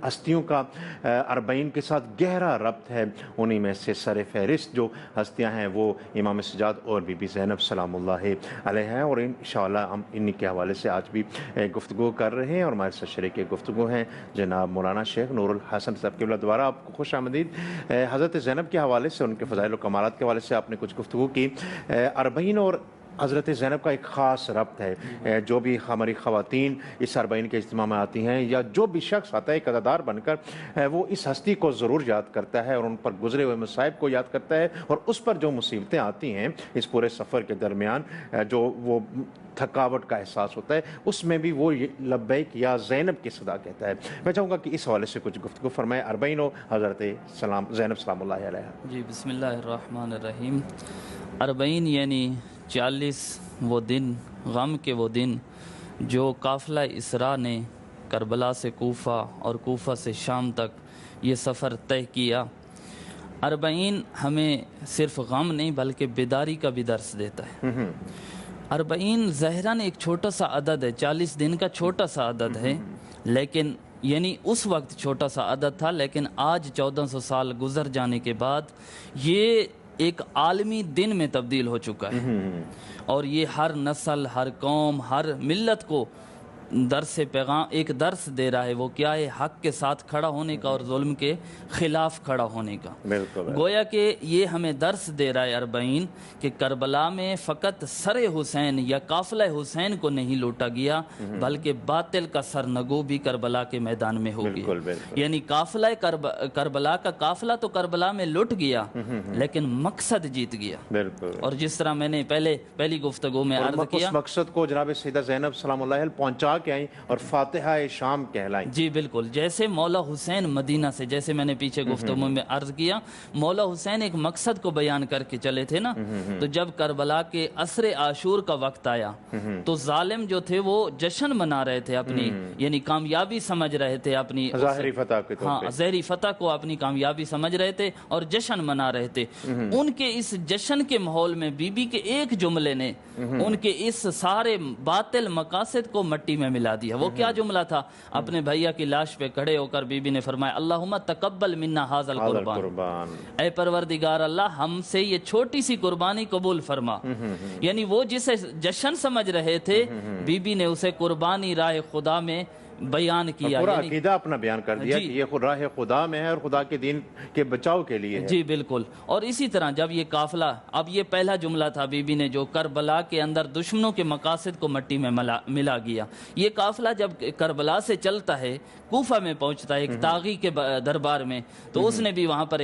ہستیوں کا اربعین کے ساتھ گہرا ربط ہے، انہی میں سے سر فہرست جو ہستیاں ہیں وہ امام سجاد اور بی بی زینب سلام اللہ علیہ ہیں، اور انشاءاللہ ہم انہی کے حوالے سے آج بھی گفتگو کر رہے ہیں، اور ہمارے ساتھ شریک گفتگو ہیں جناب مولانا شیخ نور الحسن صاحب قبلہ دوبارہ آپ کو خوش آمدید۔ حضرت زینب کے حوالے سے، ان کے فضائل و کمالات کے حوالے سے آپ نے کچھ گفتگو کی۔ اربعین اور حضرت زینب کا ایک خاص ربط ہے، جو بھی ہماری خواتین اس اربعین کے اجتماع میں آتی ہیں یا جو بھی شخص آتا ہے ایک عزادار بن کر، وہ اس ہستی کو ضرور یاد کرتا ہے اور ان پر گزرے ہوئے مصائب کو یاد کرتا ہے، اور اس پر جو مصیبتیں آتی ہیں اس پورے سفر کے درمیان جو وہ تھکاوٹ کا احساس ہوتا ہے، اس میں بھی وہ لبیک یا زینب کی صدا کہتا ہے۔ میں چاہوں گا کہ اس حوالے سے کچھ گفتگو فرمائے، اربعین و حضرت زینب سلام اللہ علیہ۔ جی بسم اللہ الرحمن الرحیم۔ اربعین یعنی 40 وہ دن، غم کے وہ دن جو قافلہ اسراء نے کربلا سے کوفہ اور کوفہ سے شام تک یہ سفر طے کیا۔ اربعین ہمیں صرف غم نہیں بلکہ بیداری کا بھی درس دیتا ہے۔ اربعین ظاہراً ایک چھوٹا سا عدد ہے، 40 دن کا چھوٹا سا عدد ہے، لیکن یعنی اس وقت چھوٹا سا عدد تھا، لیکن آج 1400 سال گزر جانے کے بعد یہ ایک عالمی دن میں تبدیل ہو چکا ہے، اور یہ ہر نسل، ہر قوم، ہر ملت کو درس پیغام ایک درس دے رہا ہے۔ وہ کیا ہے؟ حق کے ساتھ کھڑا ہونے کا اور ظلم کے خلاف کھڑا ہونے کا۔ گویا کہ یہ ہمیں درس دے رہا ہے اربعین کہ کربلا میں فقط سر حسین یا قافلہ حسین کو نہیں لوٹا گیا، بلکہ باطل کا سرنگو بھی کربلا کے میدان میں ہو گیا۔ یعنی قافلہ کربلا کا قافلہ تو کربلا میں لٹ گیا، لیکن مقصد جیت گیا۔ اور جس طرح میں نے پہلی گفتگو میں عرض کیا، اس مقصد کو جناب سیدہ زینب سلام اللہ علیہ پہنچا کے آئیں اور فاتحہ شام کہلائیں۔ جی بالکل، جیسے مولا حسین مدینہ سے، جیسے میں نے پیچھے گفتگو میں عرض کیا، مولا حسین ایک مقصد کو بیان کر کے چلے تھے نا، تو جب کربلا کے عصر عاشور کا وقت آیا تو ظالم جو تھے وہ جشن منا رہے تھے اپنی، یعنی کامیابی سمجھ رہے تھے اپنی ظاہری فتح کے طور پہ، ظاہری فتح کو اپنی کامیابی سمجھ رہے تھے اور جشن منا رہے تھے۔ ان کے اس جشن کے ماحول میں بی بی کے ایک جملے نے ان کے اس سارے باطل مقاصد کو مٹی میں ملا دیا۔ وہ کیا جملہ تھا؟ اپنے بھیا کی لاش پہ کھڑے ہو کر بی بی نے فرمایا، اللہم تقبل منا ھذا القربان، اے پروردگار اللہ ہم سے یہ چھوٹی سی قربانی قبول فرما۔ یعنی وہ جسے جشن سمجھ رہے تھے، بی بی نے اسے قربانی راہ خدا میں بیان کیا، پورا عقیدہ اپنا بیان کر دیا کہ یہ راہ خدا میں ہے اور خدا کے دین کے بچاؤ کے لیے ہے۔ جی بالکل۔ اور اسی طرح جب یہ قافلہ، اب یہ پہلا جملہ تھا بی بی نے جو کربلا کے اندر دشمنوں کے مقاصد کو مٹی میں ملا گیا۔ یہ قافلہ جب کربلا سے چلتا ہے، کوفہ میں پہنچتا ہے ایک طاغی کے دربار میں، تو اس نے بھی وہاں پر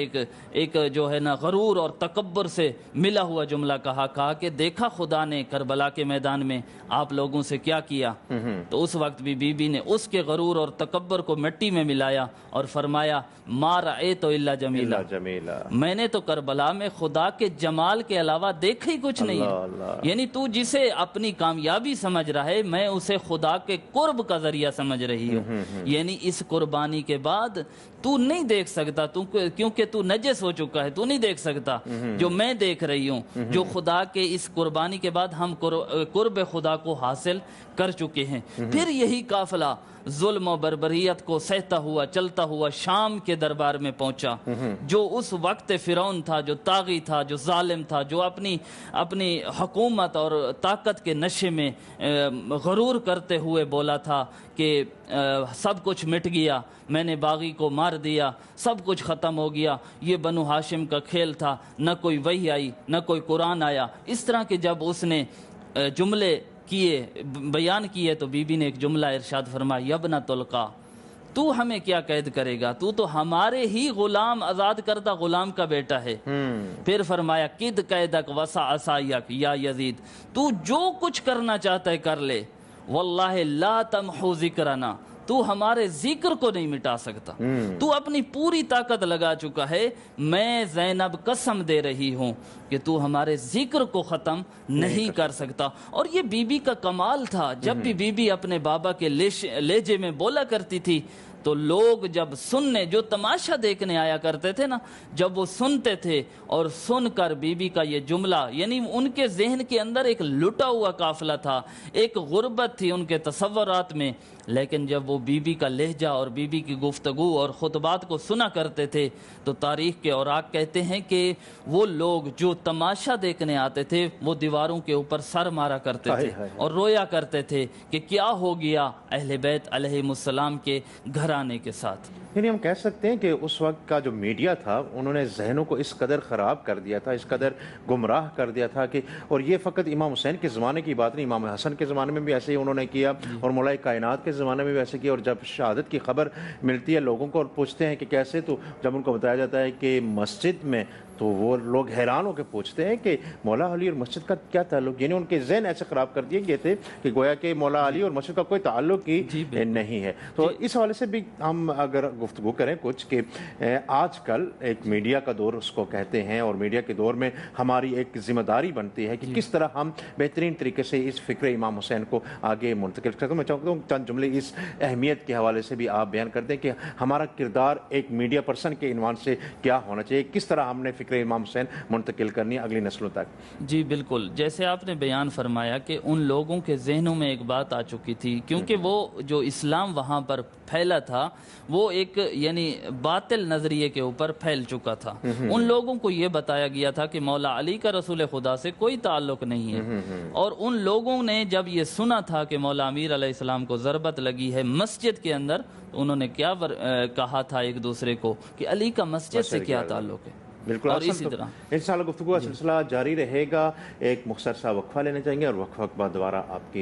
ایک جو ہے نا غرور اور تکبر سے ملا ہوا جملہ کہا کہ دیکھا خدا نے کربلا کے میدان میں آپ لوگوں سے کیا کیا۔ تو اس وقت بھی بی بی نے اس کے غرور اور تکبر کو مٹی میں ملایا اور فرمایا، ما رأیت الا جمیلا، میں نے تو کربلا میں خدا کے جمال کے علاوہ دیکھا ہی کچھ نہیں ہے۔ یعنی تو جسے اپنی کامیابی سمجھ رہا ہے، میں اسے خدا کے قرب کا ذریعہ سمجھ رہی ہوں۔ یعنی اس قربانی کے بعد تو نہیں دیکھ سکتا، کیونکہ تو نجس ہو چکا ہے، تو نہیں دیکھ سکتا جو میں دیکھ رہی ہوں، جو خدا کے اس قربانی کے بعد ہم قرب خدا کو حاصل کر چکے ہیں۔ پھر یہی قافلہ ظلم و بربریت کو سہتا ہوا چلتا ہوا شام کے دربار میں پہنچا، جو اس وقت فرعون تھا، جو طاغی تھا، جو ظالم تھا، جو اپنی حکومت اور طاقت کے نشے میں غرور کرتے ہوئے بولا تھا کہ سب کچھ مٹ گیا، میں نے باغی کو مار دیا، سب کچھ ختم ہو گیا، یہ بنو ہاشم کا کھیل تھا، نہ کوئی وحی آئی نہ کوئی قرآن آیا۔ اس طرح کے جب اس نے جملے بیان کیے تو بی بی نے ایک جملہ ارشاد فرمایا، یبنۃ القا، تو ہمیں کیا قید کرے گا، تو ہمارے ہی غلام، آزاد کردہ غلام کا بیٹا ہے۔ پھر فرمایا، قد قیدک وسع عصایک یا یزید، تو جو کچھ کرنا چاہتا ہے کر لے، واللہ لا تمحو ذکرنا، تو ہمارے ذکر کو نہیں مٹا سکتا۔ تو اپنی پوری طاقت لگا چکا ہے، میں زینب قسم دے رہی ہوں کہ تو ہمارے ذکر کو ختم نہیں کر سکتا۔ اور یہ بی بی کا کمال تھا، جب بھی بی بی اپنے بابا کے لہجے میں بولا کرتی تھی تو لوگ جب سننے جو تماشا دیکھنے آیا کرتے تھے نا، جب وہ سنتے تھے اور سن کر بی بی کا یہ جملہ، یعنی ان کے ذہن کے اندر ایک لٹا ہوا قافلہ تھا، ایک غربت تھی ان کے تصورات میں، لیکن جب وہ بی بی کا لہجہ اور بی بی کی گفتگو اور خطبات کو سنا کرتے تھے تو تاریخ کے اوراق کہتے ہیں کہ وہ لوگ جو تماشا دیکھنے آتے تھے وہ دیواروں کے اوپر سر مارا کرتے تھے اور رویا کرتے تھے کہ کیا ہو گیا اہل بیت علیہم السلام کے گھرانے کے ساتھ۔ یعنی ہم کہہ سکتے ہیں کہ اس وقت کا جو میڈیا تھا انہوں نے ذہنوں کو اس قدر خراب کر دیا تھا، اس قدر گمراہ کر دیا تھا کہ، اور یہ فقط امام حسین کے زمانے کی بات نہیں، امام حسن کے زمانے میں بھی ایسے ہی انہوں نے کیا اور مولا کائنات کے زمانے میں بھی ایسے کیا، اور جب شہادت کی خبر ملتی ہے لوگوں کو اور پوچھتے ہیں کہ کیسے، تو جب ان کو بتایا جاتا ہے کہ مسجد میں، تو وہ لوگ حیران ہو کے پوچھتے ہیں کہ مولا علی اور مسجد کا کیا تعلق، یعنی ان کے ذہن ایسے خراب کر دیے گئے تھے کہ گویا کہ مولا علی اور مسجد کا کوئی تعلق ہی نہیں ہے۔ تو اس حوالے سے بھی ہم اگر گفتگو کریں کچھ کہ آج کل ایک میڈیا کا دور اس کو کہتے ہیں، اور میڈیا کے دور میں ہماری ایک ذمہ داری بنتی ہے کہ کس طرح ہم بہترین طریقے سے اس فکر امام حسین کو آگے منتقل کرتے ہیں۔ میں چاہتا ہوں چند جملے اس اہمیت کے حوالے سے بھی آپ بیان کر دیں کہ ہمارا کردار ایک میڈیا پرسن کے عنوان سے کیا ہونا چاہیے، کس طرح ہم نے فکر امام حسین منتقل کرنی ہے اگلی نسلوں تک۔ جی بالکل، جیسے آپ نے بیان فرمایا کہ ان لوگوں کے ذہنوں میں ایک بات آ چکی تھی، کیونکہ وہ جو اسلام وہاں پر پھیلا تھا وہ ایک یعنی باطل نظریے کے اوپر پھیل چکا تھا۔ ان لوگوں کو یہ بتایا گیا تھا کہ مولا علی کا رسول خدا سے کوئی تعلق نہیں ہے، اور ان لوگوں نے جب یہ سنا تھا کہ مولا امیر علیہ السلام کو ضربت لگی ہے مسجد کے اندر، تو انہوں نے کیا کہا تھا ایک دوسرے کو کہ علی کا مسجد سے کیا تعلق ہے۔ بالکل، اور اسی طرح انشاءاللہ گفتگو کا سلسلہ جاری رہے گا۔ ایک مختصر سا وقفہ لینے چاہیں گے اور وقفہ کے بعد دوبارہ آپ کی